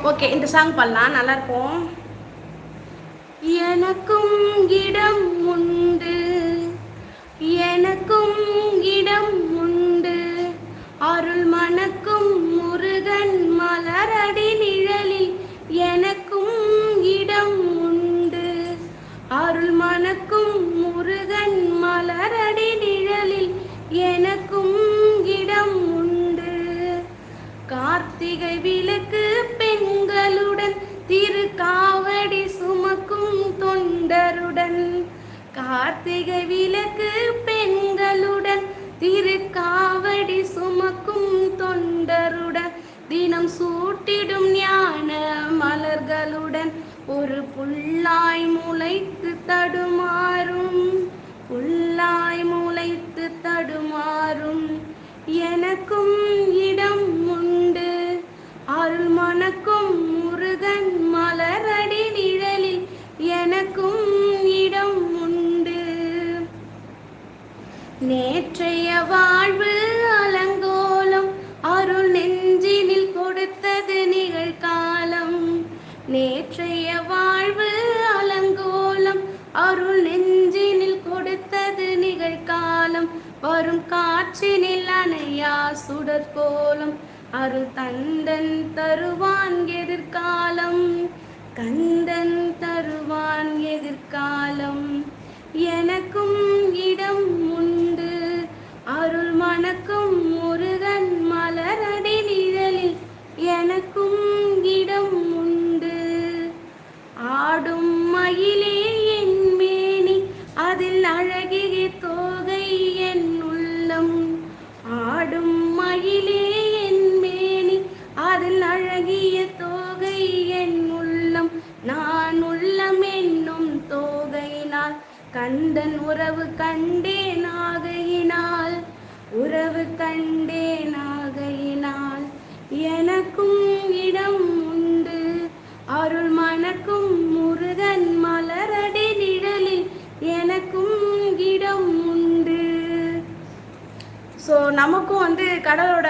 Okay, இந்த song பாடலாம், நல்லா இருக்கும். எனக்கும் இடம் உண்டு, எனக்கும் இடம் உண்டு, அருள் மணக்கும் முருகன் மலரடி நிழலில் எனக்கும் இடம் உண்டு, அருள் மணக்கும் முருகன் மலரடி நிழலில் எனக்கும் இடம் உண்டு. கார்த்திகை விளக்கு பெண்களுடன் திருக்காவடி சுமக்கும் தொண்டருடன், கார்த்திகை விளக்கு பெண்களுடன் திருக்காவடி சுமக்கும் தொண்டருடன், தினம் சூட்டிடும் ஞான மலர்களுடன், ஒரு புல்லாய் முளைத்து தடுமாறும், புல்லாய் முளைத்து தடுமாறும் எனக்கும் இடம் உண்டு, அருள் மணக்கும் முருகன் மலரடி நிழலில் எனக்கும் இடம் உண்டு. நேற்றைய வாழ்வு அலங்கோலம் அருள் நெஞ்சினில் கொடுத்தது நிகழ்காலம், நேற்றைய வாழ்வு அலங்கோலம் அருள் நெஞ்சினில் கொடுத்தது நிகழ்காலம், வரும் காற்றினில் அணையா சுடற்கோலம் அருள் தந்தன் தருவான் எதிர்காலம், கந்தன் தருவான் எதிர்காலம். எனக்கும் இடம் உண்டு, அருள் மணக்கும் முருகன் மலரடி நிழலில் எனக்கும் இடம் உண்டு. ஆடும் மயிலே என் மேனி அதில் அழகிய தோகை என் உள்ளம், ஆடும் மயிலே என் மேனி அதில் அழகிய தோகை என் உள்ளம், நான் உள்ளம் என்னும் தோகையினால் கந்தன் உறவு கண்டேன் ஆகையினால், உறவு கண்டேன் ஆகையினால் எனக்கும் இடம் உண்டு, அருள் மணக்கும் முருகன் மலரடி நிழலில் எனக்கும் இடம் உண்டு. ஸோ நமக்கும் கடவுளோட